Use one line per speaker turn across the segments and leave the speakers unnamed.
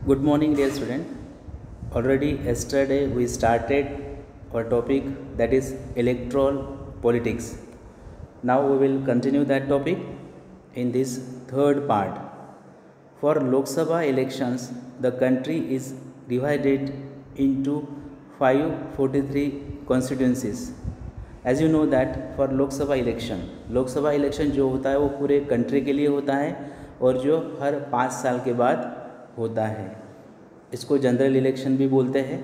Good morning, dear student. Already yesterday we started our topic, that is electoral politics. Now we will continue that topic in this third part. For Lok Sabha elections, the country is divided into 543 constituencies. As you know that for Lok Sabha election जो होता है वो पूरे country के लिए होता है और जो हर 5 साल के बाद होता है, इसको जनरल इलेक्शन भी बोलते हैं.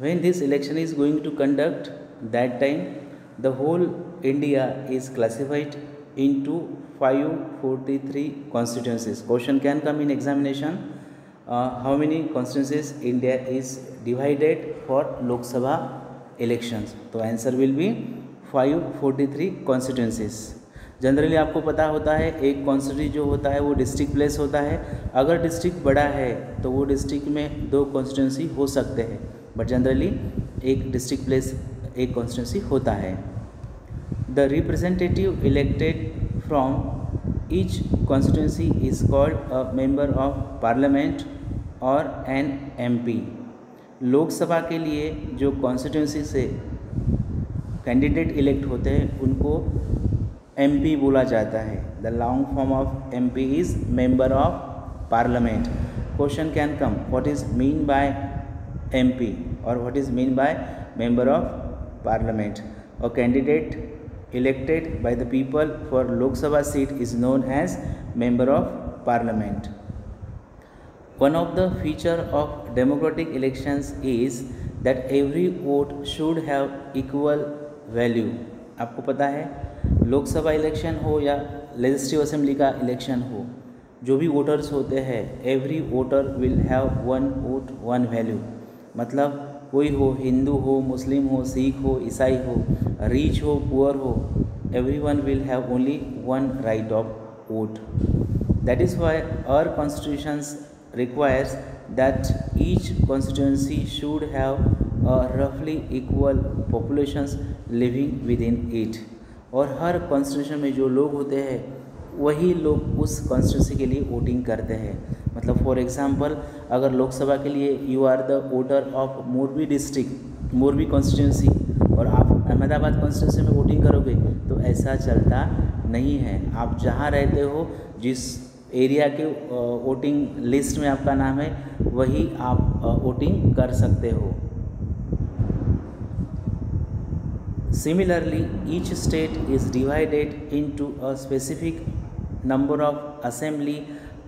When this election is going to conduct, that time the whole India is classified into 543 constituencies. Question can come in examination. How many constituencies India is divided for Lok Sabha elections? तो answer will be 543 constituencies. Generally आपको पता होता है एक constituency जो होता है वो डिस्ट्रिक्ट प्लेस होता है. अगर डिस्ट्रिक्ट बड़ा है तो वो डिस्ट्रिक्ट में 2 कॉन्स्टिट्यूंसी हो सकते हैं, बट जनरली एक डिस्ट्रिक्ट प्लेस एक कॉन्स्टिट्यूंसी होता है. The representative elected from each constituency is called a member of parliament और एन एमपी. लोकसभा के लिए जो कॉन्स्टिट्यूंसी से कैंडिडेट इलेक्ट होते हैं उनको MP बोला जाता है. The long form of MP is member of parliament. Question can come, what is mean by MP और what is mean by member of parliament. A candidate elected by the people for Lok Sabha seat is known as member of parliament. One of the feature of democratic elections is that every vote should have equal value. आपको पता है Lok Sabha election हो या legislative assembly का election हो, जो भी voters होते हैं every voter will have 1 vote 1 value. मतलब कोई हो, हिंदू हो, मुस्लिम हो, सिख हो, ईसाई हो, रिच हो, पुअर हो, everyone will have only one right of vote. That is why our constitutions requires that each constituency should have a roughly equal populations living within it. और हर कॉन्स्टिट्यूशन में जो लोग होते हैं वही लोग उस कॉन्स्टिट्यूंसी के लिए वोटिंग करते हैं. मतलब फॉर एग्जांपल अगर लोकसभा के लिए you are the voter of Morbi district, Morbi constituency, और आप अहमदाबाद कॉन्स्टिट्यूंसी में वोटिंग करोगे तो ऐसा चलता नहीं है. आप जहाँ रहते हो, जिस एरिया के वोटिंग लिस्ट में आपका नाम है वही आप वोटिंग कर सकते हो. Similarly, each state is divided into a specific number of assembly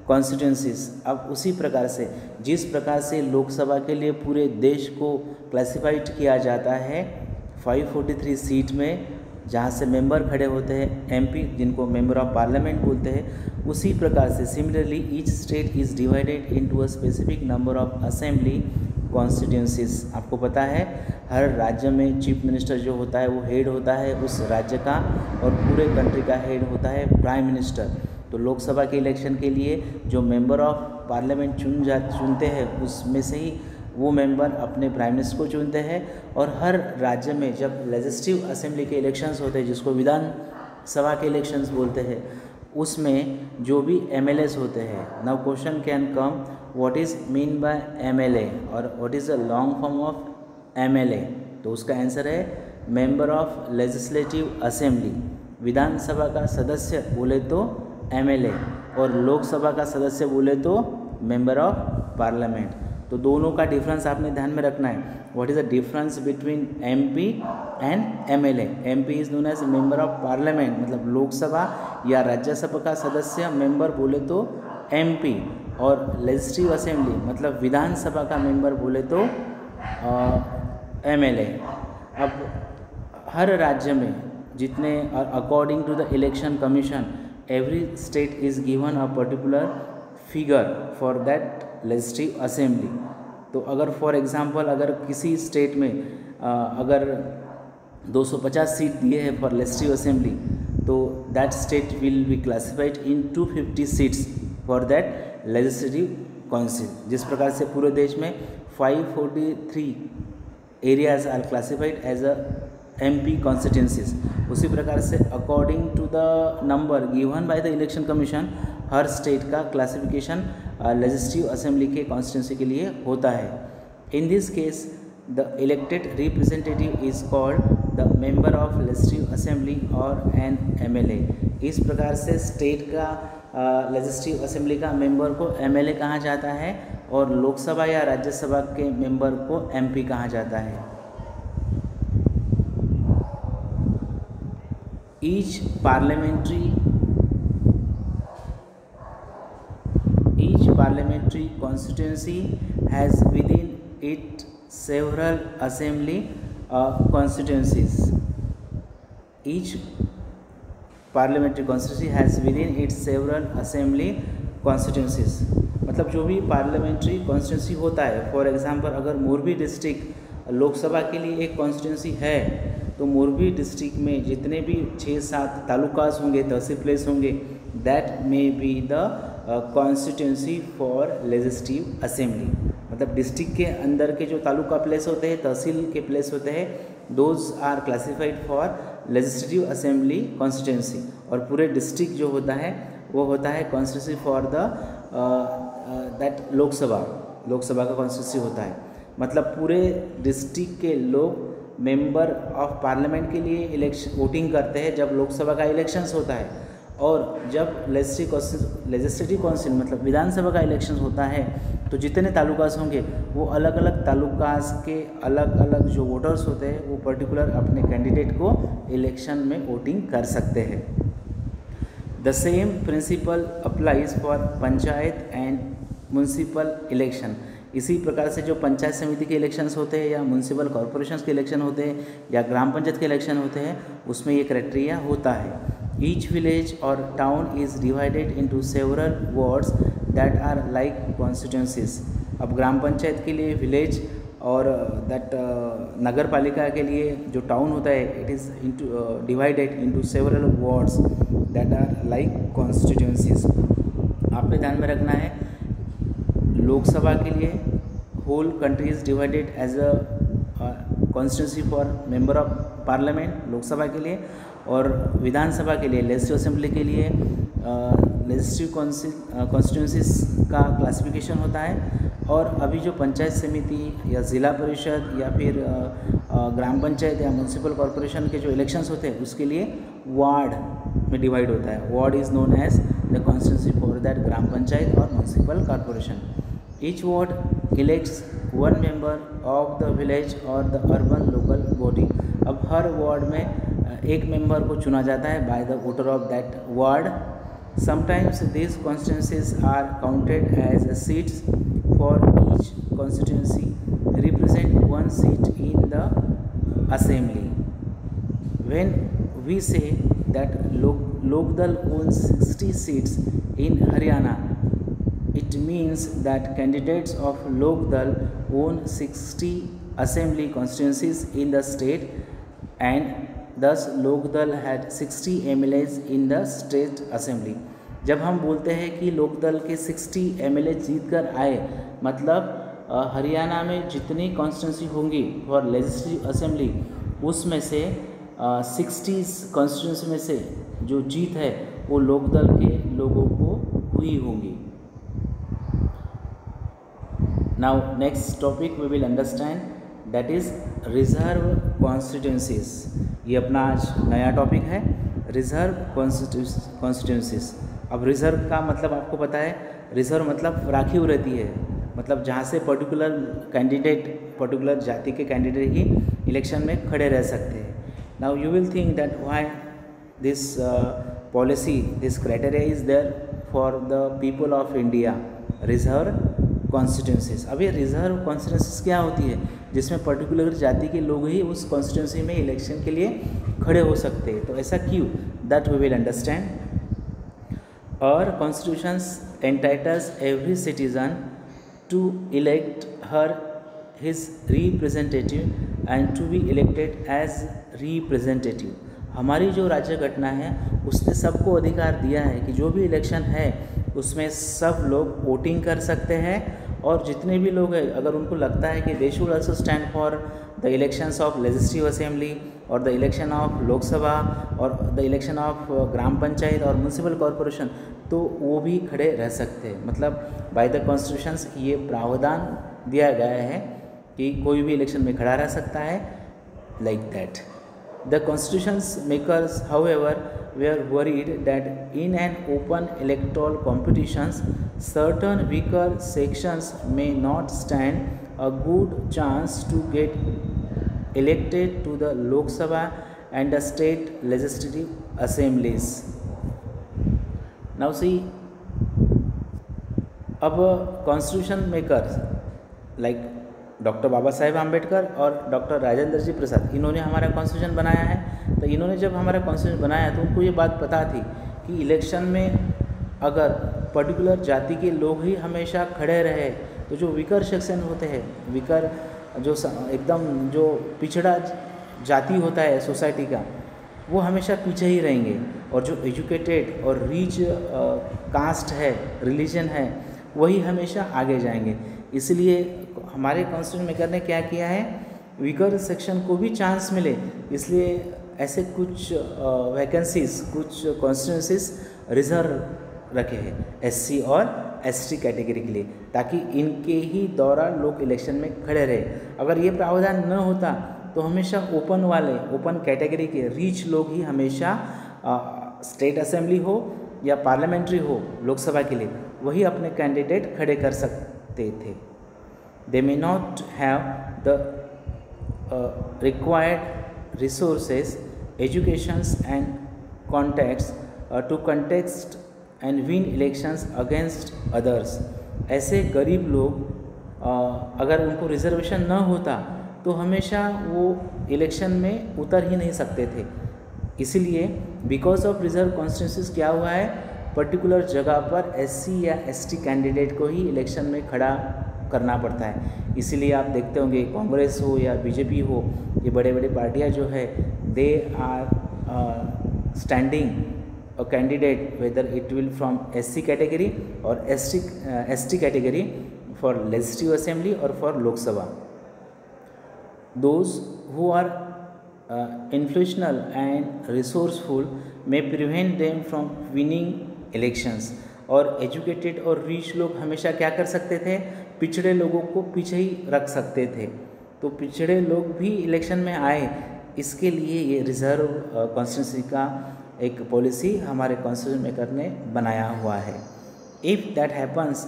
constituencies. अब उसी प्रकार से जिस प्रकार से लोकसभा के लिए पूरे देश को क्लासिफाइड किया जाता है 543 सीट में, जहाँ से मेंबर खड़े होते हैं MP, जिनको मेंबर ऑफ पार्लियामेंट बोलते हैं, उसी प्रकार से similarly each state is divided into a specific number of assembly constituencies. आपको पता है हर राज्य में चीफ मिनिस्टर जो होता है वो हेड होता है उस राज्य का, और पूरे कंट्री का हेड होता है प्राइम मिनिस्टर. तो लोकसभा के इलेक्शन के लिए जो मेंबर ऑफ पार्लियामेंट चुनते हैं उसमें से ही वो मेंबर अपने प्राइम मिनिस्टर को चुनते हैं. और हर राज्य में जब लेजिस्लेटिव असेंबली के इलेक्शंस होते हैं, जिसको विधानसभा के इलेक्शंस बोलते हैं, उसमें जो भी MLAs होते हैं. Now question can come, what is mean by MLA और what is the long form of MLA. तो उसका आंसर है मेंबर ऑफ लेजिस्लेटिव असेंबली. विधानसभा का सदस्य बोले तो MLA और लोकसभा का सदस्य बोले तो मेंबर ऑफ पार्लियामेंट. तो दोनों का डिफरेंस आपने ध्यान में रखना है. What is the difference between MP and MLA. MP is known as member of parliament, मतलब लोकसभा या राज्यसभा का सदस्य मेंबर बोले तो MP, और लेजिस्लेटिव असेंबली मतलब विधानसभा का मेंबर बोले तो MLA. अब हर राज्य में जितने, according to the election commission, every state is given a particular figure for that legislative assembly. तो अगर फॉर एग्जांपल अगर किसी स्टेट में अगर 250 सीट दिए हैं फॉर लेजिस्लेटिव असेंबली, तो that state will be classified in 250 seats for that legislative council. जिस प्रकार से पूरे देश में 543 areas are classified as a MP constituencies, उसी प्रकार से according to the number given by the election commission हर स्टेट का क्लासिफिकेशन लेजिस्लेटिव असेंबली के कॉन्स्टिट्यूंसी के लिए होता है। In this case the elected representative is called the member of legislative assembly और एन एमएलए। इस प्रकार से स्टेट का लेजिस्लेटिव असेंबली का मेंबर को एमएलए कहा जाता है और लोकसभा या राज्यसभा के मेंबर को एमपी कहा जाता है। Each parliamentary constituency has within it several assembly constituencies. Each parliamentary constituency has within it several assembly constituencies. मतलब जो भी पार्लियामेंट्री कॉन्स्टिट्यूंसी होता है, फॉर एग्जांपल अगर मोरबी डिस्ट्रिक्ट लोकसभा के लिए एक कॉन्स्टिट्यूंसी है तो मोरबी डिस्ट्रिक्ट में जितने भी 6-7 तालुकास होंगे, तहसील प्लेस होंगे, that may be the constituency for legislative assembly. मतलब डिस्ट्रिक्ट के अंदर के जो तालुका प्लेस होते हैं, तहसील के प्लेस होते हैं, those are classified for legislative assembly constituency. और पूरे डिस्ट्रिक्ट जो होता है वो होता है constituency for the that Lok Sabha का कॉन्स्टिट्यूंसी होता है। मतलब पूरे डिस्ट्रिक्ट के लोग मेंबर ऑफ पार्लियामेंट के लिए इलेक्शन वोटिंग करते हैं जब लोकसभा का इलेक्शंस होता है, और जब लेजिस्लेटिव काउंसिल मतलब विधानसभा का इलेक्शन होता है तो जितने तालुकास होंगे वो अलग अलग तालुकास के अलग अलग जो वोटर्स होते हैं वो पर्टिकुलर अपने कैंडिडेट को इलेक्शन में वोटिंग कर सकते हैं। The same principle applies for panchayat and municipal election. इसी प्रकार से जो पंचायत समिति के इलेक्शंस होते हैं या म्यूनसिपल कॉरपोरेशंस के इलेक्शन होते हैं या ग्राम पंचायत के इलेक्शन होते हैं, उसमें ये क्राइटेरिया होता है। ईच विलेज और town is divided into several wards that are like constituencies. अब ग्राम पंचायत के लिए विलेज और दैट नगर पालिका के लिए जो टाउन होता है, it is divided into several wards that are like constituencies. आपने ध्यान में रखना है, लोकसभा के लिए whole country is divided as a constituency for member of parliament Lok Sabha के लिए, और विधानसभा के लिए लेजिस्लेटिव असेंबली के लिए लेजिस्लेटिव कॉन्स्टिट्यूंसीज का क्लासिफिकेशन होता है। और अभी जो पंचायत समिति या ज़िला परिषद या फिर ग्राम पंचायत या म्यूनसिपल कॉरपोरेशन के जो इलेक्शंस होते हैं उसके लिए वार्ड में डिवाइड होता है। Ward is known as the constituency for that gram panchayat और municipal corporation. Each ward elects one member of the village और द अर्बन लोकल बॉडी। अब हर वार्ड में एक मेंबर को चुना जाता है by the voter of that ward. Sometimes this constituencies are counted as seats for each constituency represent one seat in the assembly. When we say that Lok Dal owns 60 seats in Haryana, it means that candidates of Lokdal own 60 assembly constituencies in the state, and thus Lokdal had 60 MLAs in the state assembly। जब हम बोलते हैं कि लोकदल के 60 MLA जीत कर आए, मतलब हरियाणा में जितनी कॉन्स्टिट्यूंसी होंगी फॉर लेजिस्लेटिव असेंबली उसमें से 60 कॉन्स्टिट्यूंसी में से जो जीत है वो लोकदल के लोगों को हुई होंगी। Now next topic we will understand, that is reserve constituencies. ये अपना आज नया टॉपिक है, रिजर्व कॉन्स्टिट्यूंसीज। अब रिजर्व का मतलब आपको पता है, रिजर्व मतलब राखी रहती है, मतलब जहाँ से पर्टिकुलर कैंडिडेट पर्टिकुलर जाति के कैंडिडेट ही इलेक्शन में खड़े रह सकते हैं। Now you will think that why this policy, this criteria is there for the people of India, reserve constituencies. अब ये रिजर्व कॉन्स्टिट्यूंसीज क्या होती है? जिसमें पर्टिकुलर जाति के लोग ही उस कॉन्स्टिट्यूंसी में इलेक्शन के लिए खड़े हो सकते हैं। तो ऐसा क्यों, दैट वी विल अंडरस्टैंड। और constitutions entitles every citizen to elect her his representative and to be elected as representative. हमारी जो राज्य घटना है उसने सबको अधिकार दिया है कि जो भी इलेक्शन है उसमें सब लोग वोटिंग कर सकते हैं और जितने भी लोग हैं अगर उनको लगता है कि they should also stand for the elections of legislative assembly और द इलेक्शन ऑफ लोकसभा और the election of gram panchayat और म्यूनसिपल कॉरपोरेशन, तो वो भी खड़े रह सकते हैं। मतलब बाय द कॉन्स्टिट्यूशंस ये प्रावधान दिया गया है कि कोई भी इलेक्शन में खड़ा रह सकता है, like that. The constitutions makers however were worried that in an open electoral competitions certain weaker sections may not stand a good chance to get elected to the Lok Sabha and the state legislative assemblies. Now see, अब constitution makers like doctor Baba Saheb Ambedkar और doctor Rajendra जी प्रसाद, इन्होंने हमारा constitution बनाया है। तो इन्होंने जब हमारा कॉन्स्टिट्यूशन बनाया तो उनको ये बात पता थी कि इलेक्शन में अगर पर्टिकुलर जाति के लोग ही हमेशा खड़े रहे तो जो वीकर सेक्शन होते हैं, वीकर जो एकदम जो पिछड़ा जाति होता है सोसाइटी का, वो हमेशा पीछे ही रहेंगे, और जो एजुकेटेड और रिच कास्ट है, रिलीजन है, वही हमेशा आगे जाएंगे। इसलिए हमारे कॉन्स्टिट्यूशन मेकर ने क्या किया है, वीकर सेक्शन को भी चांस मिले, इसलिए ऐसे कुछ वैकेंसीज, कुछ कॉन्स्टिट्यूंसीज रिजर्व रखे हैं एससी और एसटी कैटेगरी के लिए, ताकि इनके ही द्वारा लोग इलेक्शन में खड़े रहे। अगर ये प्रावधान न होता तो हमेशा ओपन वाले, ओपन कैटेगरी के रिच लोग ही हमेशा स्टेट असेंबली हो या पार्लियामेंट्री हो लोकसभा के लिए, वही अपने कैंडिडेट खड़े कर सकते थे। They may not have the required resources, educations and contacts to contest and win elections against others. ऐसे गरीब लोग अगर उनको रिजर्वेशन न होता तो हमेशा वो इलेक्शन में उतर ही नहीं सकते थे। इसीलिए बिकॉज ऑफ रिजर्व कॉन्स्टिट्यूंसीज क्या हुआ है, पर्टिकुलर जगह पर एससी या एसटी कैंडिडेट को ही इलेक्शन में खड़ा करना पड़ता है। इसीलिए आप देखते होंगे कांग्रेस हो या बीजेपी हो, ये बड़े बड़े पार्टियां जो है, they are standing a candidate whether it will from SC category और ST category for legislative assembly और for Lok Sabha. Those who are influential and resourceful may prevent them from winning elections। और एजुकेटेड और रिच लोग हमेशा क्या कर सकते थे, पिछड़े लोगों को पीछे ही रख सकते थे। तो पिछड़े लोग भी इलेक्शन में आए, इसके लिए ये रिजर्व कॉन्स्टिट्यूंसी का एक पॉलिसी हमारे कॉन्स्टिट्यूशन मेकर ने बनाया हुआ है। If that happens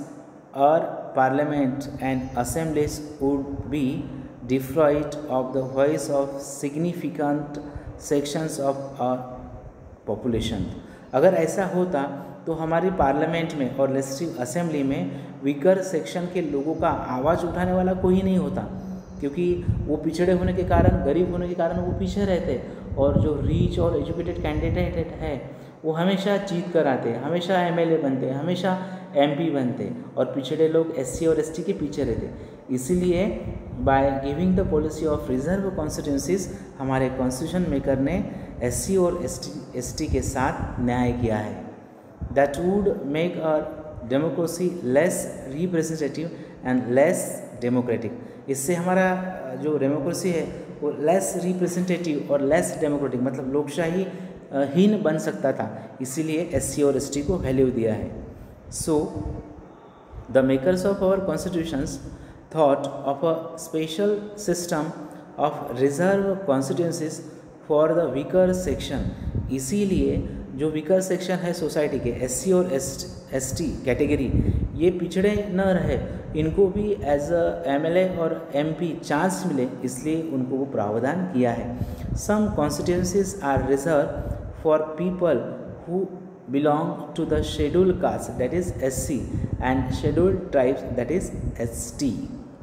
our parliament and assemblies would be deprived of the voice of significant sections of our population। अगर ऐसा होता तो हमारी पार्लियामेंट में और लेजिस्लेटिव असेंबली में वीकर सेक्शन के लोगों का आवाज़ उठाने वाला कोई नहीं होता, क्योंकि वो पिछड़े होने के कारण, गरीब होने के कारण वो पीछे रहते, और जो रिच और एजुकेटेड कैंडिडेट है वो हमेशा जीत कर आते, हमेशा एमएलए बनते, हमेशा एमपी बनते, और पिछड़े लोग एससी और एसटी के पीछे रहते। इसीलिए by giving the policy of reserve constituencies हमारे कॉन्स्टिट्यूशन मेकर ने एससी और एसटी के साथ न्याय किया है। That would make a democracy less representative and less democratic. इससे हमारा जो डेमोक्रेसी है वो लेस रिप्रेजेंटेटिव और लेस डेमोक्रेटिक, मतलब लोकशाही हीन बन सकता था, इसीलिए एससी और एसटी को वैल्यू दिया है। So the makers of our constitutions thought of a special system of reserve constituencies for the weaker section। इसीलिए जो वीकर सेक्शन है सोसाइटी के, एससी और एसटी कैटेगरी, ये पिछड़े न रहे, इनको भी एज अ एमएलए और एमपी चांस मिले, इसलिए उनको वो प्रावधान किया है। Some constituencies are reserve for people who belong to the scheduled caste, that is SC, and scheduled tribes, that is ST।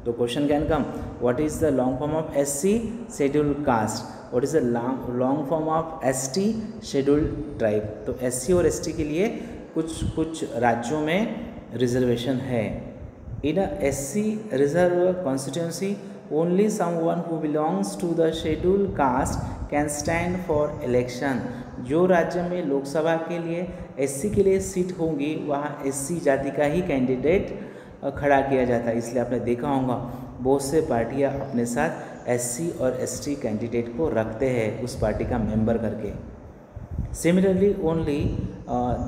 तो question can come, what is the long form of SC, scheduled caste, what is the long form of ST, scheduled tribe। तो SC और ST के लिए कुछ राज्यों में reservation है। In a SC reserve constituency only someone who belongs to the scheduled caste can stand for election. जो राज्य में लोकसभा के लिए एससी के लिए सीट होंगी, वहाँ एससी जाति का ही कैंडिडेट खड़ा किया जाता है। इसलिए आपने देखा होगा बहुत से पार्टियां अपने साथ एससी और एसटी कैंडिडेट को रखते हैं उस पार्टी का मेंबर करके। Similarly, only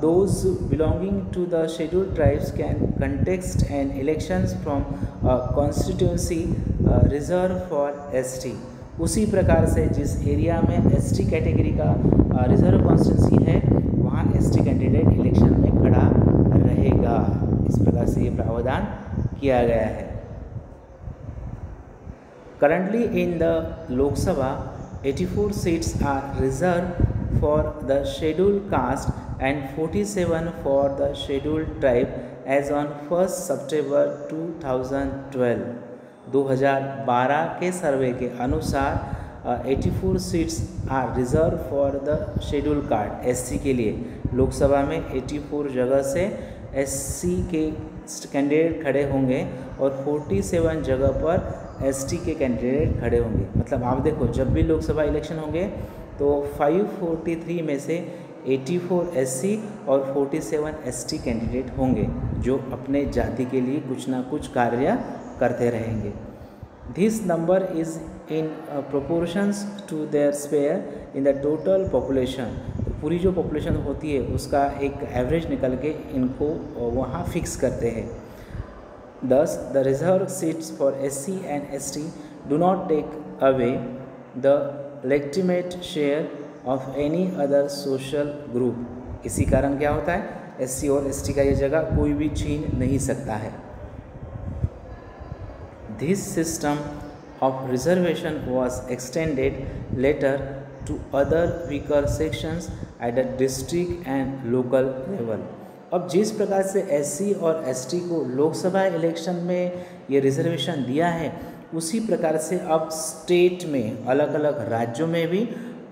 those belonging to the scheduled tribes can contest an elections from a constituency reserved for ST। उसी प्रकार से जिस एरिया में ST कैटेगरी का रिजर्व कॉन्स्टिट्यूंसी है वहाँ ST कैंडिडेट इलेक्शन में खड़ा रहेगा। इस प्रकार से ये प्रावधान किया गया है। Currently in the Lok Sabha, 84 seats are reserved for the scheduled caste and 47 for the scheduled tribe as on 1st September 2012। 2012 के सर्वे के अनुसार 84 seats are reserve for the schedule caste S C के लिए। लोकसभा में 84 जगह से एससी के कैंडिडेट खड़े होंगे और 47 जगह पर एसटी के कैंडिडेट खड़े होंगे। मतलब आप देखो जब भी लोकसभा इलेक्शन होंगे तो 543 में से 84 एससी और 47 एसटी कैंडिडेट होंगे जो अपने जाति के लिए कुछ ना कुछ कार्य करते रहेंगे। This number is in proportions to their spare in the total population. तो पूरी जो पॉपुलेशन होती है उसका एक एवरेज निकल के इनको वहाँ फिक्स करते हैं। Thus, the reserved seats for SC and ST do not take away the legitimate share of any other social group। इसी कारण क्या होता है SC और ST का ये जगह कोई भी छीन नहीं सकता है। This system of reservation was extended later to other weaker sections at the district and local level। अब जिस प्रकार से एससी और एसटी को लोकसभा इलेक्शन में ये रिजर्वेशन दिया है उसी प्रकार से अब स्टेट में अलग अलग राज्यों में भी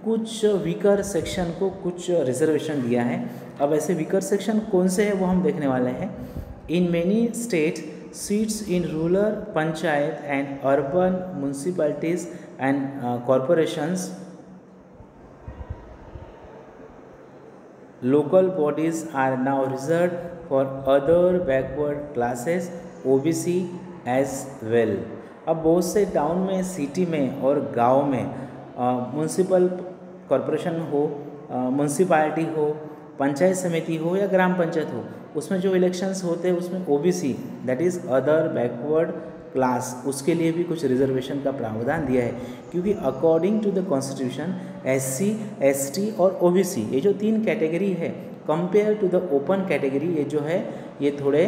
कुछ वीकर सेक्शन को कुछ रिजर्वेशन दिया है। अब ऐसे वीकर सेक्शन कौन से हैं वो हम देखने वाले हैं। In many state seats in rural panchayat and urban municipalities and corporations local bodies are now reserved for other backward classes OBC as well। अब बहुत से टाउन में सिटी में और गांव में म्यूनसिपल कॉरपोरेशन हो म्यूनसिपालिटी हो पंचायत समिति हो या ग्राम पंचायत हो उसमें जो इलेक्शंस होते हैं उसमें OBC that is other backward class उसके लिए भी कुछ रिजर्वेशन का प्रावधान दिया है। क्योंकि according to the constitution S C S T और ओबीसी ये जो तीन कैटेगरी है compare to the open category ये जो है ये थोड़े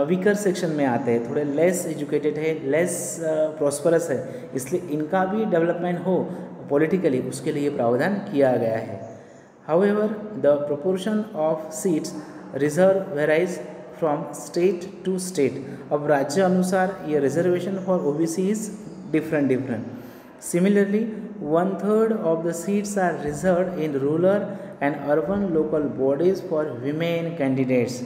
वीकर सेक्शन में आते हैं, थोड़े लेस एजुकेटेड है, लेस प्रॉस्परस है, इसलिए इनका भी डेवलपमेंट हो पॉलिटिकली उसके लिए प्रावधान किया गया है। However the proportion of seats reserve varies from state to state. अब राज्य अनुसार ये reservation for O B C is different. Similarly 1/3 of the seats are reserve in rural and urban local bodies for women candidates.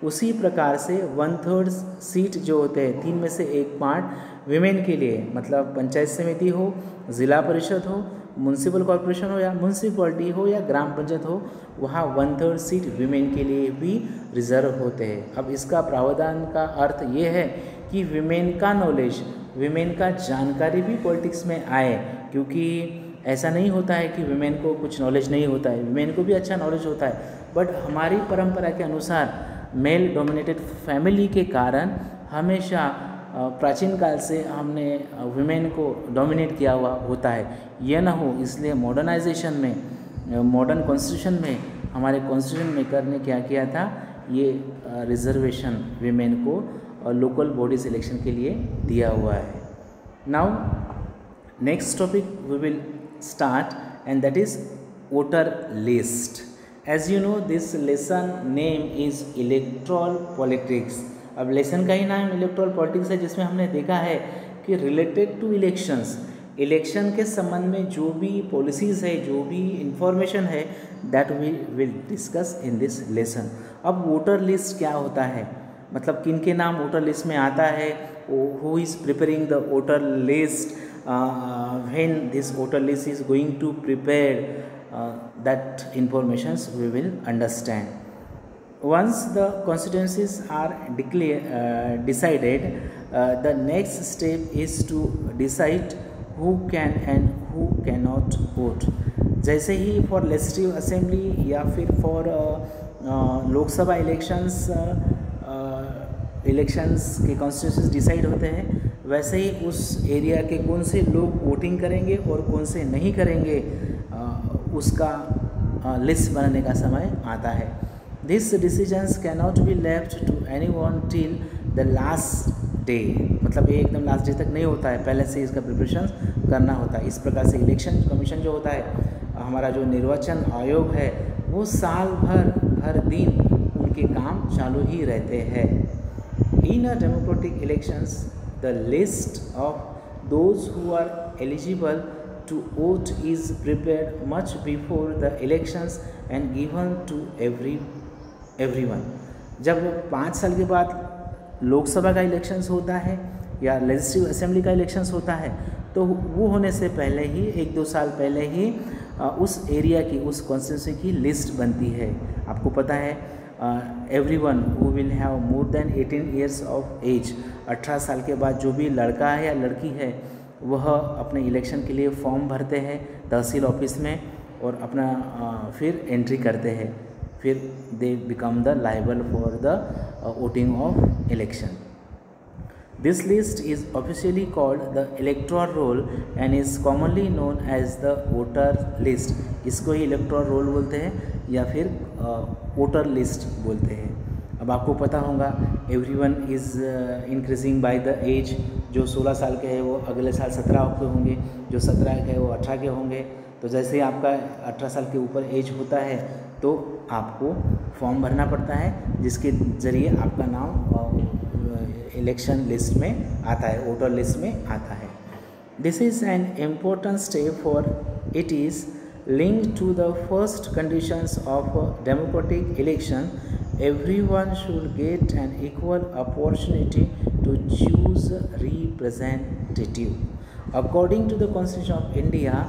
उसी प्रकार से 1/3 seat जो होते हैं 3 में से 1 पार्ट वीमेन के लिए, मतलब पंचायत समिति हो, ज़िला परिषद हो, म्यूनसिपल कॉरपोरेशन हो या म्यूनसिपलिटी हो या ग्राम पंचायत हो, वहाँ 1/3 सीट वीमेन के लिए भी रिजर्व होते हैं। अब इसका प्रावधान का अर्थ ये है कि वीमेन का नॉलेज, वीमेन का जानकारी भी पॉलिटिक्स में आए, क्योंकि ऐसा नहीं होता है कि वीमेन को कुछ नॉलेज नहीं होता है, वीमेन को भी अच्छा नॉलेज होता है, बट हमारी परंपरा के अनुसार मेल डोमिनेटेड फैमिली के कारण हमेशा प्राचीन काल से हमने वुमेन को डोमिनेट किया हुआ होता है। यह ना हो इसलिए मॉडर्नाइजेशन में, मॉडर्न कॉन्स्टिट्यूशन में, हमारे कॉन्स्टिट्यूशन मेकर ने क्या किया था, ये रिजर्वेशन वीमेन को लोकल बॉडी सिलेक्शन के लिए दिया हुआ है। Now next topic we will start and that is voter list. As you know this lesson name is electoral politics. अब लेसन का ही नाम इलेक्ट्रल पॉलिटिक्स है, जिसमें हमने देखा है कि रिलेटेड टू इलेक्शंस, इलेक्शन के संबंध में जो भी पॉलिसीज़ है, जो भी इंफॉर्मेशन है, that we will discuss in this lesson. अब वोटर लिस्ट क्या होता है, मतलब किन के नाम वोटर लिस्ट में आता है, who is preparing the voter list, when this voter list is going to prepare, that informations we will understand. once the constituencies are decided, the next step is to decide who can and who cannot vote. जैसे ही for legislative assembly या फिर for Lok Sabha elections के constituencies decide होते हैं, वैसे ही उस area के कौन से लोग वोटिंग करेंगे और कौन से नहीं करेंगे उसका लिस्ट बनाने का समय आता है. This decisions can not be left to anyone till the last day. मतलब ये एकदम लास्ट डे तक नहीं होता है, पहले से इसका प्रिपरेशन करना होता है. इस प्रकार से इलेक्शन कमीशन जो होता है, हमारा जो निर्वाचन आयोग है, वो साल भर हर दिन उनके काम चालू ही रहते हैं. In a democratic elections the list of those who are eligible to vote is prepared much before the elections and given to everyone. जब 5 साल के बाद लोकसभा का इलेक्शंस होता है या लेजिस्लेटिव असेंबली का इलेक्शंस होता है, तो वो होने से पहले ही 1-2 साल पहले ही उस एरिया की, उस कॉन्स्टिट्यूंसी की लिस्ट बनती है. आपको पता है everyone who will have more than 18 years of age, 18 साल के बाद जो भी लड़का है या लड़की है, वह अपने इलेक्शन के लिए फॉर्म भरते हैं तहसील ऑफिस में और अपना फिर एंट्री करते हैं. फिर they become the liable for the voting of election. This list is officially called the electoral roll and is commonly known as the voter list. इसको ही इलेक्टोरल रोल बोलते हैं या फिर वोटर लिस्ट बोलते हैं. अब आपको पता होगा everyone is increasing by the age. जो 16 साल के हैं वो अगले साल 17 के होंगे, जो 17 के हैं वो 18 के होंगे. तो जैसे ही आपका 18 साल के ऊपर एज होता है तो आपको फॉर्म भरना पड़ता है, जिसके ज़रिए आपका नाम इलेक्शन लिस्ट में आता है, वोटर लिस्ट में आता है. This is an important step for it is linked to the first conditions of a democratic election. Everyone should get an equal opportunity to choose a representative. According to the Constitution of India,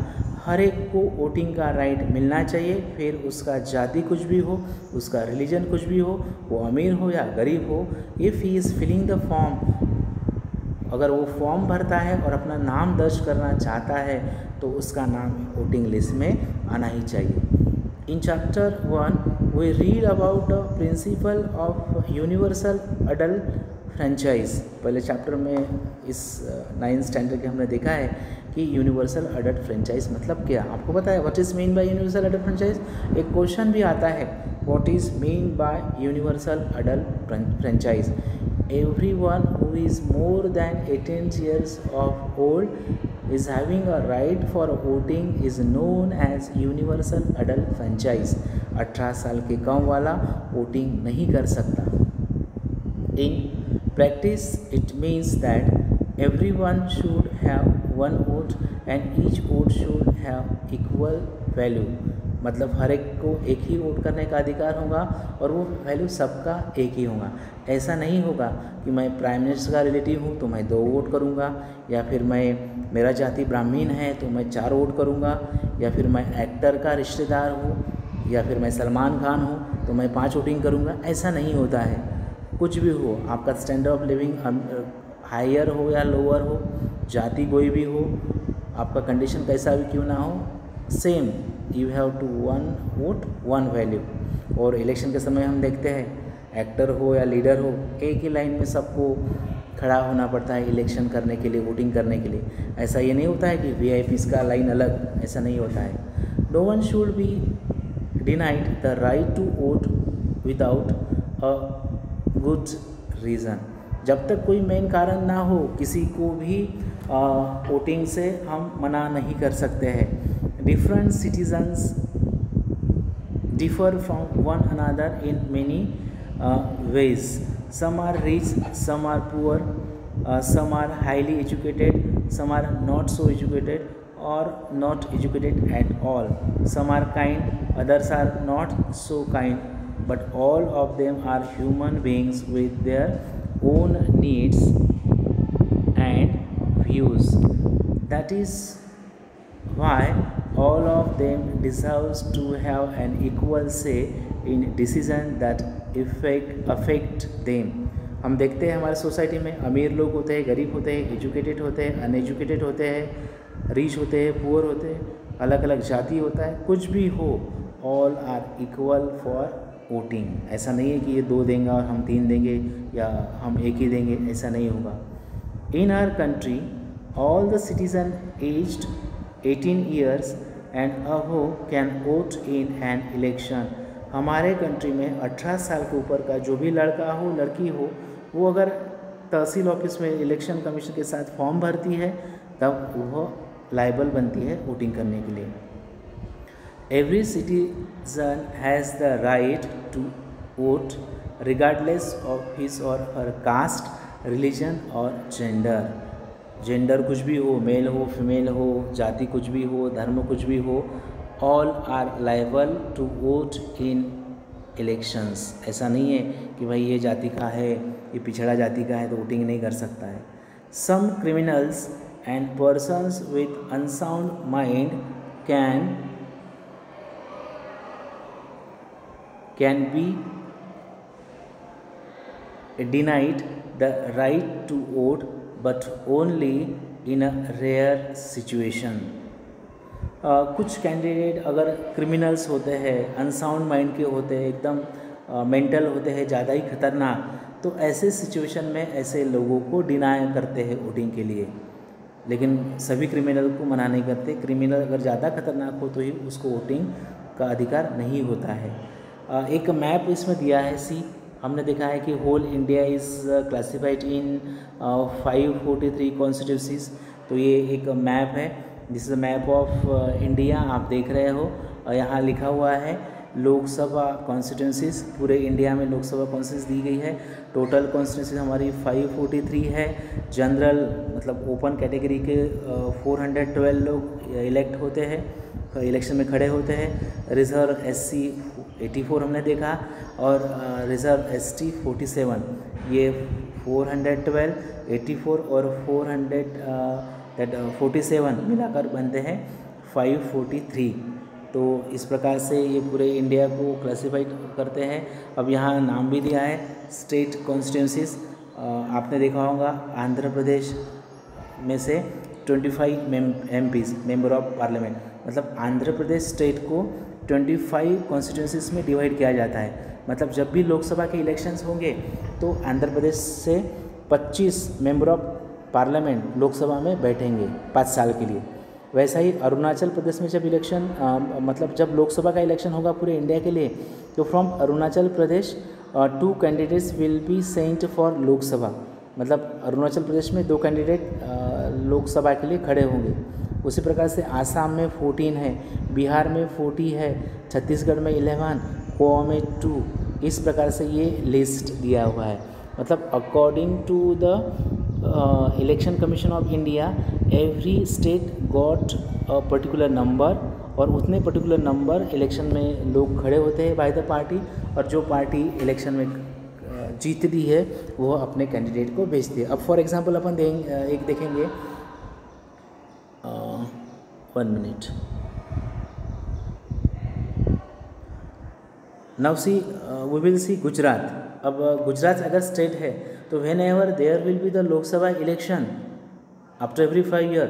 हर एक को voting का right मिलना चाहिए. फिर उसका जाति कुछ भी हो, उसका रिलीजन कुछ भी हो, वो अमीर हो या गरीब हो. If he is filling the form, अगर वो फॉर्म भरता है और अपना नाम दर्ज करना चाहता है तो उसका नाम वोटिंग लिस्ट में आना ही चाहिए. In chapter 1 we read about the principle of universal adult franchise. पहले चैप्टर में इस 9th स्टैंडर्ड के हमने देखा है कि यूनिवर्सल अडल्ट फ्रेंचाइज मतलब क्या. आपको पता है what is mean by universal adult franchise. एक क्वेश्चन भी आता है, what is mean by universal adult franchise. Everyone who is more than 18 years of old is having a right for voting is known as universal adult franchise. 18 साल के कम वाला voting नहीं कर सकता. In practice it means that everyone should have one vote and each vote should have equal value. मतलब हर एक को एक ही वोट करने का अधिकार होगा और वो वैल्यू सबका एक ही होगा. ऐसा नहीं होगा कि मैं प्राइम मिनिस्टर का रिलेटिव हूँ तो मैं 2 वोट करूँगा, या फिर मेरा जाति ब्राह्मण है तो मैं 4 वोट करूँगा, या फिर मैं एक्टर का रिश्तेदार हूँ, या फिर मैं सलमान खान हूँ तो मैं 5 वोटिंग करूँगा. ऐसा नहीं होता है. कुछ भी हो, आपका स्टैंडर्ड ऑफ लिविंग हायर हो या लोअर हो, जाति कोई भी हो, आपका कंडीशन कैसा भी क्यों ना हो, same you have to 1 vote 1 value. और इलेक्शन के समय हम देखते हैं एक्टर हो या लीडर हो, एक ही लाइन में सबको खड़ा होना पड़ता है इलेक्शन करने के लिए, वोटिंग करने के लिए. ऐसा ये नहीं होता है कि VIPs का लाइन अलग, ऐसा नहीं होता है. No one should be denied the right to vote without a good reason. जब तक कोई मेन कारण ना हो, किसी को भी वोटिंग से हम मना नहीं कर सकते हैं. Different citizens differ from one another in many ways. Some are rich, some are poor, some are highly educated, some are not so educated or not educated at all. Some are kind, others are not so kind, but all of them are human beings with their own needs and views. That is why all of them deserves to have an equal say in decision that affect them. हम देखते हैं हमारे society में अमीर लोग होते हैं, गरीब होते हैं, एजुकेटेड होते हैं, अनएजुकेटेड होते हैं, रिच होते हैं, पुअर होते हैं, अलग अलग जाति होता है, कुछ भी हो, all are equal for voting. ऐसा नहीं है कि ये 2 देंगे और हम 3 देंगे या हम 1 ही देंगे, ऐसा नहीं होगा। In our country all the citizen aged 18 years and above can vote in an election. हमारे कंट्री में 18 साल के ऊपर का जो भी लड़का हो लड़की हो, वो अगर तहसील ऑफिस में इलेक्शन कमीशन के साथ फॉर्म भरती है तब वह लायबल बनती है वोटिंग करने के लिए। Every citizen has the right to vote regardless of his और हर कास्ट, रिलीजन और जेंडर। जेंडर कुछ भी हो, मेल हो, फीमेल हो, जाति कुछ भी हो, धर्म कुछ भी हो, all are liable to vote in elections. ऐसा नहीं है कि भाई ये जाति का है, ये पिछड़ा जाति का है तो वोटिंग नहीं कर सकता है। Some criminals and persons with unsound mind can be denied the right to vote but only in a rare situation. कुछ कैंडिडेट अगर क्रिमिनल्स होते हैं, अनसाउंड माइंड के होते हैं, एकदम मेंटल होते हैं, ज़्यादा ही खतरनाक, तो ऐसे सिचुएशन में ऐसे लोगों को डिनाई करते हैं वोटिंग के लिए। लेकिन सभी क्रिमिनल को मना नहीं करते। क्रिमिनल अगर ज़्यादा खतरनाक हो तो ही उसको वोटिंग का अधिकार नहीं होता है। एक मैप इसमें दिया है सी। हमने देखा है कि whole India is classified in 543 constituencies. तो ये एक मैप है, this is map of India, आप देख रहे हो। और यहाँ लिखा हुआ है लोकसभा कॉन्स्टिट्यूंसीज, पूरे इंडिया में लोकसभा कॉन्स्टिट्यूंसी दी गई है। टोटल कॉन्स्टिट्यूंसी हमारी 543 है। जनरल मतलब ओपन कैटेगरी के 412 लोग इलेक्ट होते हैं, इलेक्शन में खड़े होते हैं। रिजर्व SC 84 हमने देखा, और रिजर्व ST 47। ये 412, 84 और 447 मिलाकर बनते हैं 543। तो इस प्रकार से ये पूरे इंडिया को क्लासिफाइड करते हैं। अब यहाँ नाम भी दिया है स्टेट कॉन्स्टिट्यूंसीज। आपने देखा होगा आंध्र प्रदेश में से 25 MPs मेंबर ऑफ पार्लियामेंट, मतलब आंध्र प्रदेश स्टेट को 25 कॉन्स्टिट्यूंसीज में डिवाइड किया जाता है। मतलब जब भी लोकसभा के इलेक्शंस होंगे तो आंध्र प्रदेश से 25 मेंबर ऑफ पार्लियामेंट लोकसभा में बैठेंगे 5 साल के लिए। वैसा ही अरुणाचल प्रदेश में जब इलेक्शन मतलब जब लोकसभा का इलेक्शन होगा पूरे इंडिया के लिए, तो from Arunachal Pradesh 2 candidates will be sent for Lok Sabha. मतलब अरुणाचल प्रदेश में 2 कैंडिडेट लोकसभा के लिए खड़े होंगे। उसी प्रकार से आसाम में 14 है, बिहार में 40 है, छत्तीसगढ़ में 11, गोवा में 2। इस प्रकार से ये लिस्ट दिया हुआ है। मतलब according to the election commission of India, every state got a particular number, और उतने पर्टिकुलर नंबर इलेक्शन में लोग खड़े होते हैं बाय द पार्टी, और जो पार्टी इलेक्शन में जीतती है वो अपने कैंडिडेट को भेजती है। अब फॉर एग्जांपल अपन एक देखेंगे, 1 मिनट। Now see we will see Gujarat. अब गुजरात अगर स्टेट है तो whenever there will be the Lok Sabha election after every 5 year,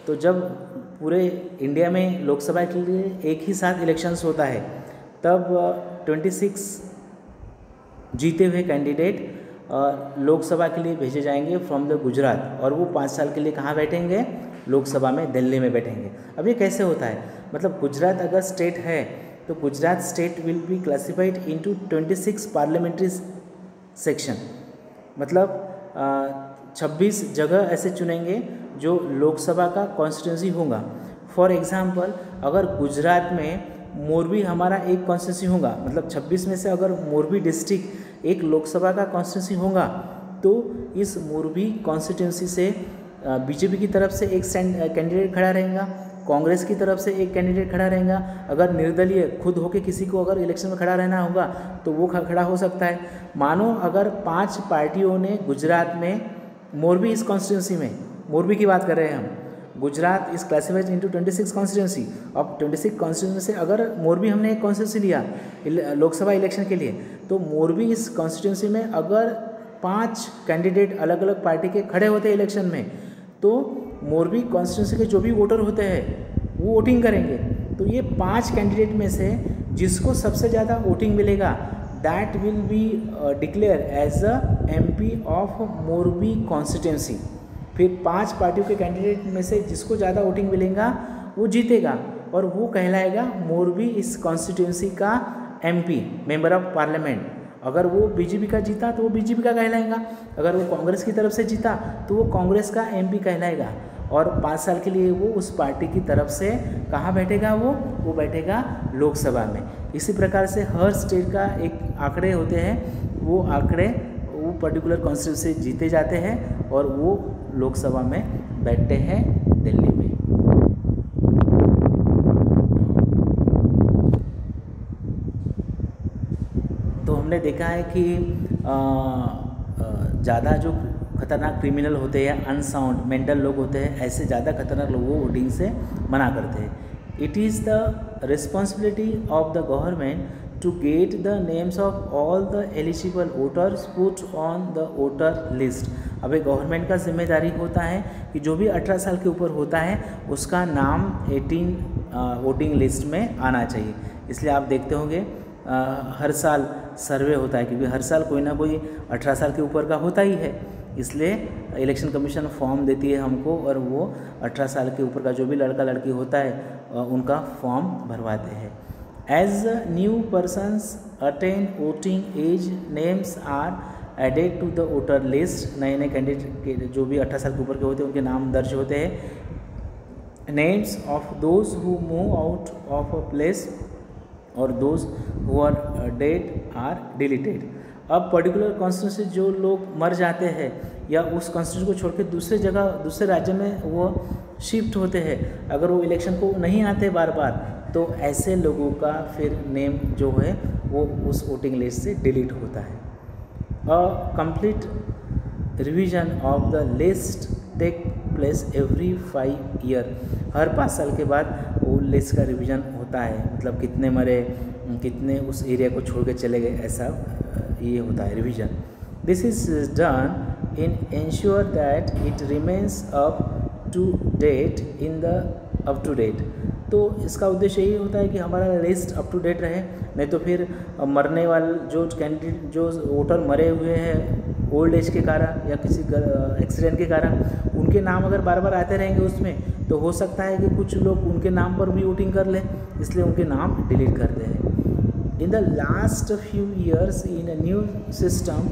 तो जब पूरे इंडिया में लोकसभा के लिए एक ही साथ इलेक्शंस होता है, तब 26 जीते हुए कैंडिडेट लोकसभा के लिए भेजे जाएंगे फ्रॉम द गुजरात, और वो 5 साल के लिए कहाँ बैठेंगे? लोकसभा में, दिल्ली में बैठेंगे। अब ये कैसे होता है? मतलब गुजरात अगर स्टेट है तो Gujarat state will be classified into 26 parliamentary section. मतलब 26 जगह ऐसे चुनेंगे जो लोकसभा का कॉन्स्टिट्यूंसी होगा। फॉर एग्जांपल अगर गुजरात में मोरबी हमारा एक कॉन्स्टिट्यूंसी होगा, मतलब 26 में से अगर मोरबी डिस्ट्रिक्ट एक लोकसभा का कॉन्स्टिट्यूंसी होगा, तो इस मोरबी कॉन्स्टिट्यूंसी से बीजेपी की तरफ से एक कैंडिडेट खड़ा रहेगा, कांग्रेस की तरफ से एक कैंडिडेट खड़ा रहेगा। अगर निर्दलीय खुद होके किसी को अगर इलेक्शन में खड़ा रहना होगा तो वो खड़ा हो सकता है। मानो अगर 5 पार्टियों ने गुजरात में, मोरबी इस कॉन्स्टिट्यूंसी में, मोरबी की बात कर रहे हैं हम, Gujarat is classified into 26 constituency. अब 26 कॉन्स्टिट्यूंसी से अगर मोरबी हमने एक कॉन्स्टिट्यूंसी लिया लोकसभा इलेक्शन के लिए, तो मोरबी इस कॉन्स्टिट्यूंसी में अगर 5 कैंडिडेट अलग अलग पार्टी के खड़े होते हैं इलेक्शन में, तो मोरबी कॉन्स्टिट्यूंसी के जो भी वोटर होते हैं वो वोटिंग करेंगे। तो ये 5 कैंडिडेट में से जिसको सबसे ज़्यादा वोटिंग मिलेगा that will be declare as a MP of Morbi constituency. फिर 5 पार्टियों के कैंडिडेट में से जिसको ज़्यादा वोटिंग मिलेगा वो जीतेगा और वो कहलाएगा मोरबी इस कॉन्स्टिट्यूंसी का MP, मेंबर ऑफ पार्लियामेंट। अगर वो बीजेपी का जीता तो वो बीजेपी का कहलाएगा, अगर वो कांग्रेस की तरफ से जीता तो वो कांग्रेस का MP कहलाएगा। और 5 साल के लिए वो उस पार्टी की तरफ से कहाँ बैठेगा, वो बैठेगा लोकसभा में। इसी प्रकार से हर स्टेट का एक आंकड़े होते हैं, वो आंकड़े वो पर्टिकुलर कॉन्स्टिट्यूंसी से जीते जाते हैं और वो लोकसभा में बैठते हैं दिल्ली में। तो हमने देखा है कि ज़्यादा जो खतरनाक क्रिमिनल होते हैं, अनसाउंड मेंटल लोग होते हैं, ऐसे ज़्यादा खतरनाक लोगों को वोटिंग से मना करते हैं। It is the responsibility of the government to get the names of all the eligible voters put on the voter list। अब एक गवर्नमेंट का जिम्मेदारी होता है कि जो भी 18 साल के ऊपर होता है उसका नाम 18 वोटिंग लिस्ट में आना चाहिए। इसलिए आप देखते होंगे हर साल सर्वे होता है, क्योंकि हर साल कोई ना कोई 18 साल के ऊपर का होता ही है। इसलिए इलेक्शन कमीशन फॉर्म देती है हमको और वो 18 साल के ऊपर का जो भी लड़का लड़की होता है उनका फॉर्म भरवाते हैं। As new persons attain voting age, names are added to the voter list। नए नए कैंडिडेट के जो भी 18 साल के ऊपर के होते हैं उनके नाम दर्ज होते हैं। Names of those who move out of a place और those who are dead are deleted। अब पर्टिकुलर कॉन्स्टिट्यूंसी जो लोग मर जाते हैं या उस कॉन्स्टिट्यूंसी को छोड़ के दूसरे जगह दूसरे राज्य में वो शिफ्ट होते हैं, अगर वो इलेक्शन को नहीं आते बार बार, तो ऐसे लोगों का फिर नेम जो है वो उस वोटिंग लिस्ट से डिलीट होता है। A complete revision of the list take place every 5 year. हर 5 साल के बाद वो लिस्ट का रिवीजन होता है, मतलब कितने मरे, कितने उस एरिया को छोड़ के चले गए, ऐसा ये होता है revision. This is done in ensure that it remains up to date in the up to date. तो इसका उद्देश्य यही होता है कि हमारा लिस्ट अप टू डेट रहे, नहीं तो फिर मरने वाले जो कैंडिडेट जो वोटर मरे हुए हैं ओल्ड एज के कारण या किसी एक्सीडेंट के कारण, उनके नाम अगर बार बार आते रहेंगे उसमें, तो हो सकता है कि कुछ लोग उनके नाम पर भी वोटिंग कर लें, इसलिए उनके नाम डिलीट करते हैं। In the last few years in a new system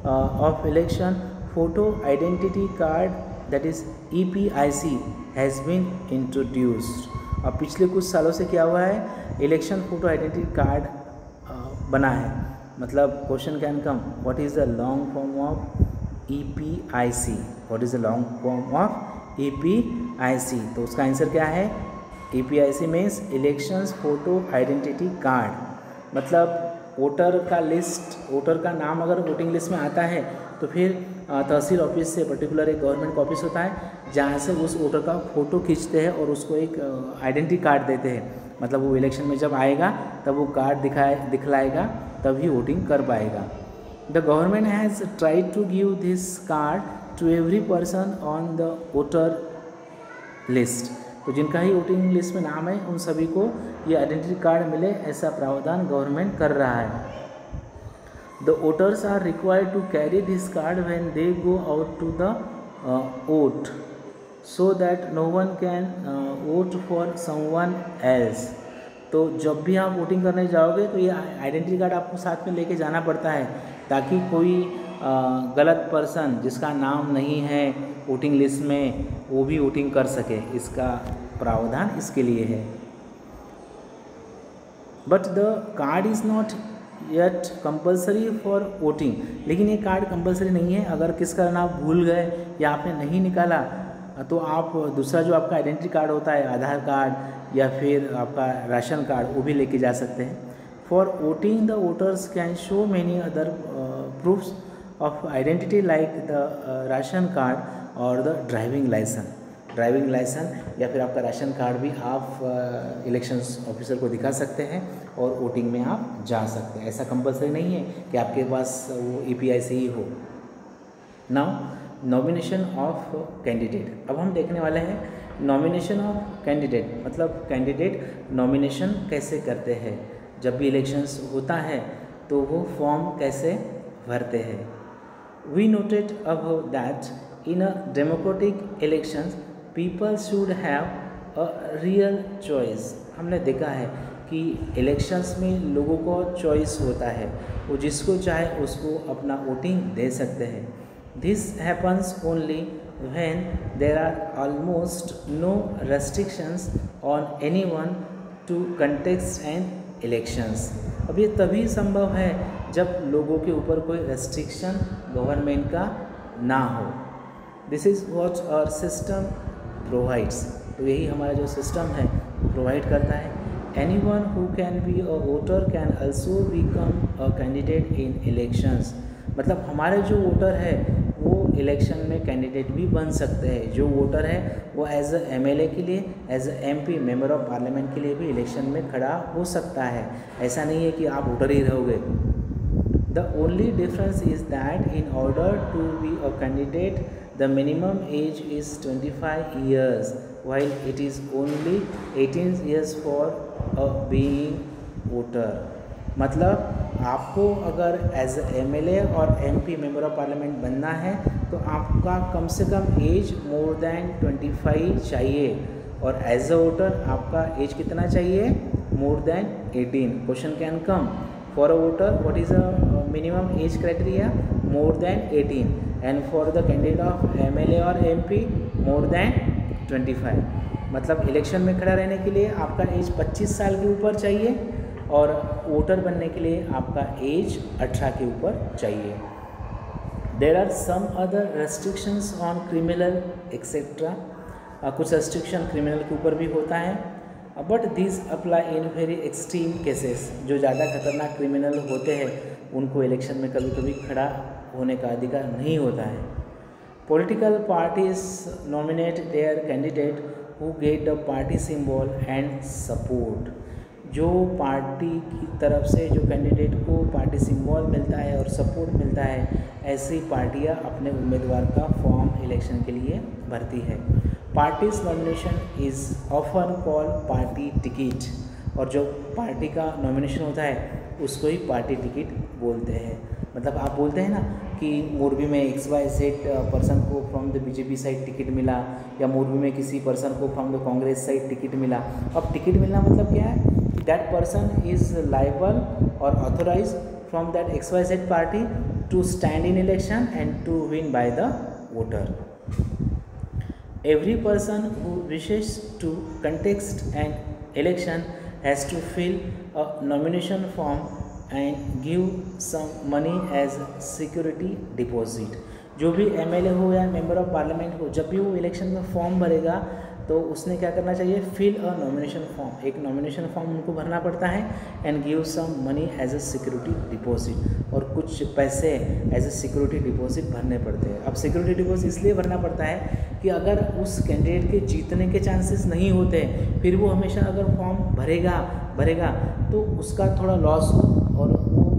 of election photo identity card that is EPIC has been introduced. अब पिछले कुछ सालों से क्या हुआ है, इलेक्शन फोटो आइडेंटिटी कार्ड बना है। मतलब question can come, what is the long form of EPIC, what is the long form of EPIC। तो उसका आंसर क्या है, EPIC means elections photo identity card. मतलब वोटर का लिस्ट, वोटर का नाम अगर वोटिंग लिस्ट में आता है तो फिर तहसील ऑफिस से पर्टिकुलर एक गवर्नमेंट का ऑफिस होता है जहाँ से उस वोटर का फ़ोटो खींचते हैं और उसको एक आइडेंटिटी कार्ड देते हैं। मतलब वो इलेक्शन में जब आएगा तब वो कार्ड दिखलाएगा, तभी वोटिंग कर पाएगा। The government has tried to give this card to every person on the voter list. तो जिनका ही वोटिंग लिस्ट में नाम है उन सभी को ये आइडेंटिटी कार्ड मिले, ऐसा प्रावधान गवर्नमेंट कर रहा है। The voters are required to carry this card when they go out to the vote, so that no one can vote for someone else। तो जब भी आप वोटिंग करने जाओगे तो ये आइडेंटिटी कार्ड आपको साथ में लेके जाना पड़ता है, ताकि कोई गलत पर्सन जिसका नाम नहीं है वोटिंग लिस्ट में वो भी वोटिंग कर सके। इसका प्रावधान इसके लिए है। But the card is not yet compulsory for voting. लेकिन ये कार्ड कंपलसरी नहीं है। अगर किस कारण आप भूल गए या आपने नहीं निकाला तो आप दूसरा जो आपका आइडेंटिटी कार्ड होता है, आधार कार्ड या फिर आपका राशन कार्ड, वो भी लेके जा सकते हैं। For voting the voters can show many other proofs of identity like the ration card और the driving license. Driving license या फिर आपका राशन कार्ड भी आप इलेक्शंस ऑफिसर को दिखा सकते हैं और वोटिंग में आप जा सकते हैं। ऐसा कंपलसरी नहीं है कि आपके पास वो EPI से ही हो। नाउ नॉमिनेशन ऑफ कैंडिडेट, अब हम देखने वाले हैं नॉमिनेशन ऑफ कैंडिडेट, मतलब कैंडिडेट नॉमिनेशन कैसे करते हैं। जब भी इलेक्शंस होता है तो वो फॉर्म कैसे भरते हैं। We noted above that in a democratic elections people should have a real choice. हमने देखा है कि इलेक्शंस में लोगों को चॉइस होता है, वो जिसको चाहे उसको अपना वोटिंग दे सकते हैं। This happens only when there are almost no restrictions on anyone to contest and elections. अब ये तभी संभव है जब लोगों के ऊपर कोई रेस्ट्रिक्शन गवर्नमेंट का ना हो। This is what our system provides. तो यही हमारा जो सिस्टम है प्रोवाइड करता है। Anyone who can be a voter can also become a candidate in elections. मतलब हमारे जो वोटर है वो इलेक्शन में कैंडिडेट भी बन सकते हैं। जो वोटर है वो एज अ MLA के लिए, as a MP member of parliament के लिए भी इलेक्शन में खड़ा हो सकता है। ऐसा नहीं है कि आप वोटर ही रहोगे। The only difference is that in order to be a candidate the minimum age is 25 years while it is only 18 years for a being voter। मतलब आपको अगर एज MLA और MP मेंबर ऑफ पार्लियामेंट बनना है तो आपका कम से कम as more than 25 चाहिए, और एज अ वोटर आपका एज कितना चाहिए, मोर than 18। Question can come for a voter what is a minimum age criteria, more than 18, and for the candidate of MLA और MP मोर देन 25। मतलब election में खड़ा रहने के लिए आपका एज 25 साल के ऊपर चाहिए और वोटर बनने के लिए आपका एज 18 के ऊपर चाहिए। There are some other restrictions on criminal etcetera. कुछ रेस्ट्रिक्शन क्रिमिनल के ऊपर भी होता है, but this apply in very extreme cases. जो ज़्यादा खतरनाक क्रिमिनल होते हैं उनको इलेक्शन में कभी कभी खड़ा होने का अधिकार नहीं होता है। Political parties nominate their candidate who get the party symbol and support. जो पार्टी की तरफ से जो कैंडिडेट को पार्टी सिंबल मिलता है और सपोर्ट मिलता है, ऐसी पार्टियां अपने उम्मीदवार का फॉर्म इलेक्शन के लिए भरती है। Parties nomination is often call party ticket, और जो पार्टी का नॉमिनेशन होता है उसको ही पार्टी टिकट बोलते हैं। मतलब आप बोलते हैं ना कि मोरबी में XYZ पर्सन को from the BJP side ticket मिला, या मोरबी में किसी पर्सन को from the Congress side ticket मिला। अब टिकट मिलना मतलब क्या है, that person is liable or authorized from that XYZ party to stand in election and to win by the voter. Every person who wishes to contest an election has to fill a nomination form and give some money as security deposit. जो भी MLA हो या member of parliament हो, जब भी वो election में form भरेगा तो उसने क्या करना चाहिए, फिल अ नॉमिनेशन फॉर्म। एक नॉमिनेशन फॉर्म उनको भरना पड़ता है and give some money as a security deposit, और कुछ पैसे एज अ सिक्योरिटी डिपॉजिट भरने पड़ते हैं। अब सिक्योरिटी डिपॉजिट इसलिए भरना पड़ता है कि अगर उस कैंडिडेट के जीतने के चांसेस नहीं होते, फिर वो हमेशा अगर फॉर्म भरेगा तो उसका थोड़ा लॉस हो और वो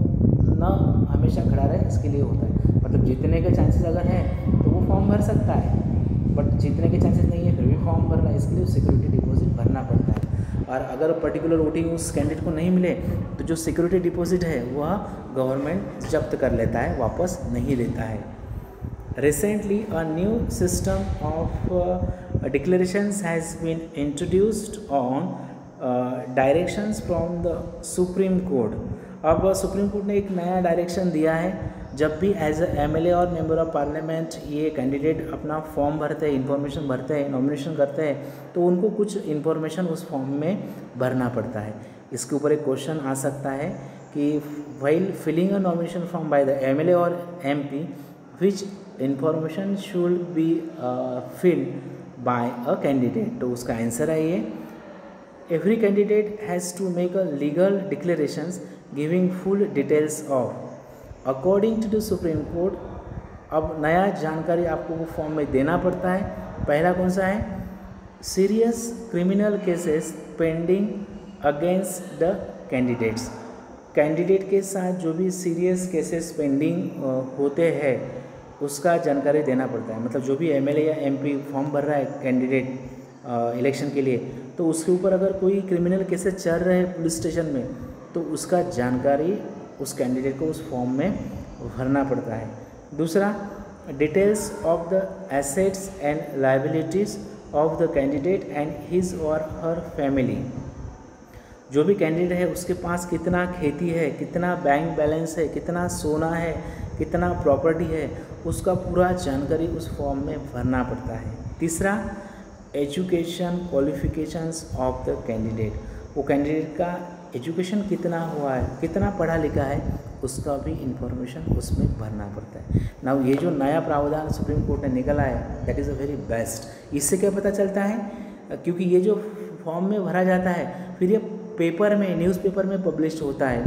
न हमेशा खड़ा रहे, इसके लिए होता है। मतलब जीतने के चांसेस अगर हैं तो वो फॉर्म भर सकता है, बट जीतने के चांसेस नहीं है फिर भी फॉर्म भर रहा है, इसके लिए सिक्योरिटी डिपॉजिट भरना पड़ता है। और अगर पर्टिकुलर वोटिंग उस कैंडिडेट को नहीं मिले तो जो सिक्योरिटी डिपॉजिट है वह गवर्नमेंट जब्त कर लेता है, वापस नहीं देता है। Recently a new system of declarations has been introduced on directions from the supreme court. अब सुप्रीम कोर्ट ने एक नया डायरेक्शन दिया है, जब भी एज अ MLA और मेंबर ऑफ पार्लियामेंट ये कैंडिडेट अपना फॉर्म भरते हैं, इन्फॉर्मेशन भरते हैं, नॉमिनेशन करते हैं, तो उनको कुछ इन्फॉर्मेशन उस फॉर्म में भरना पड़ता है। इसके ऊपर एक क्वेश्चन आ सकता है कि while filling a nomination form by the MLA और MP which information should be filled by a candidate. तो उसका आंसर है ये, every candidate has to make a legal declarations giving full details of according to the supreme court. अब नया जानकारी आपको वो फॉर्म में देना पड़ता है। पहला कौन सा है, serious criminal cases pending against the candidates. Candidate के साथ जो भी सीरियस केसेस पेंडिंग होते हैं उसका जानकारी देना पड़ता है। मतलब जो भी एमएलए या एमपी फॉर्म भर रहा है कैंडिडेट इलेक्शन के लिए, तो उसके ऊपर अगर कोई क्रिमिनल केसेस चल रहे हैं पुलिस स्टेशन में, तो उसका जानकारी उस कैंडिडेट को उस फॉर्म में भरना पड़ता है। दूसरा, details of the assets and liabilities of the candidate and his और हर फैमिली। जो भी कैंडिडेट है उसके पास कितना खेती है, कितना बैंक बैलेंस है, कितना सोना है, कितना प्रॉपर्टी है, उसका पूरा जानकारी उस फॉर्म में भरना पड़ता है। तीसरा, education qualifications of the candidate. वो कैंडिडेट का एजुकेशन कितना हुआ है, कितना पढ़ा लिखा है, उसका भी इंफॉर्मेशन उसमें भरना पड़ता है। ना ये जो नया प्रावधान सुप्रीम कोर्ट ने निकाला है, that is a very best. इससे क्या पता चलता है, क्योंकि ये जो फॉर्म में भरा जाता है फिर ये पेपर में, न्यूज़पेपर में पब्लिश होता है,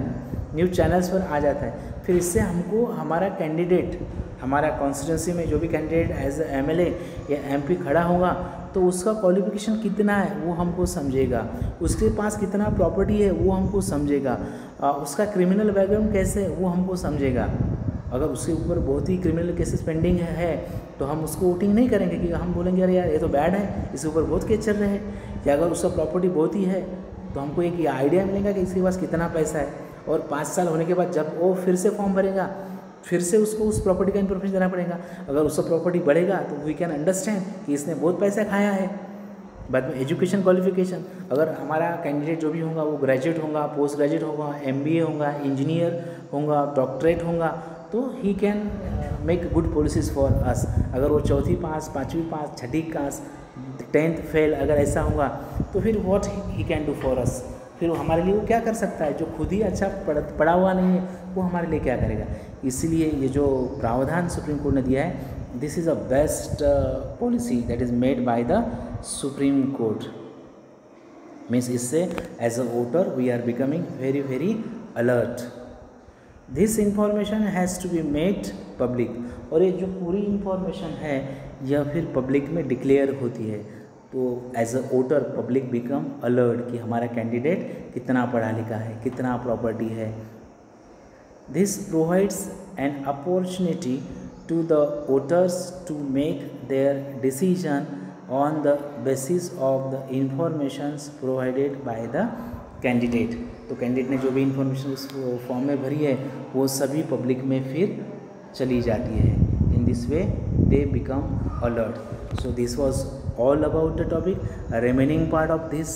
न्यूज़ चैनल्स पर आ जाता है। फिर इससे हमको हमारा कैंडिडेट, हमारा कॉन्स्टिट्यूंसी में जो भी कैंडिडेट एज एमएलए या एमपी खड़ा होगा, तो उसका क्वालिफिकेशन कितना है वो हमको समझेगा, उसके पास कितना प्रॉपर्टी है वो हमको समझेगा, उसका क्रिमिनल बैकग्राउंड कैसे है वो हमको समझेगा। अगर उसके ऊपर बहुत ही क्रिमिनल केसेस पेंडिंग है तो हम उसको वोटिंग नहीं करेंगे, क्योंकि हम बोलेंगे अरे यार ये तो बैड है, इसके ऊपर बहुत केस चल रहे हैं। या अगर उसका प्रॉपर्टी बहुत ही है तो हमको एक आइडिया मिलेगा कि इसके पास कितना पैसा है, और 5 साल होने के बाद जब वो फिर से फॉर्म भरेगा फिर से उसको उस प्रॉपर्टी का इन्फॉर्मेशन देना पड़ेगा। अगर उसका प्रॉपर्टी बढ़ेगा तो वी कैन अंडरस्टैंड कि इसने बहुत पैसा खाया है। बाद में एजुकेशन क्वालिफिकेशन, अगर हमारा कैंडिडेट जो भी होगा वो ग्रेजुएट होगा, पोस्ट ग्रेजुएट होगा, MBA होगा, इंजीनियर होगा, डॉक्टरेट होगा, तो he can make good policies for us. अगर वो 4वीं पास, 5वीं पास, 6ठी पास, 10th फेल अगर ऐसा होगा तो फिर what he can do for us. फिर वो हमारे लिए वो क्या कर सकता है, जो खुद ही अच्छा पढ़ा हुआ नहीं है वो हमारे लिए क्या करेगा। इसीलिए ये जो प्रावधान सुप्रीम कोर्ट ने दिया है, this is a best policy that is made by the supreme court. Means इससे as a voter we are becoming very very alert. This information has to be made public. और ये जो पूरी information है यह फिर पब्लिक में declare होती है, तो as a voter public become alert कि हमारा कैंडिडेट कितना पढ़ा लिखा है, कितना प्रॉपर्टी है। This provides an opportunity to the voters to make their decision on the basis of the informations provided by the candidate। तो कैंडिडेट ने जो भी इंफॉर्मेशन उस फॉर्म में भरी है वो सभी पब्लिक में फिर चली जाती है। In this way they become alert. So this was all about the topic. Remaining part of this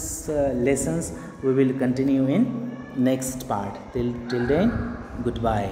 lessons we will continue in next part. Till then, goodbye.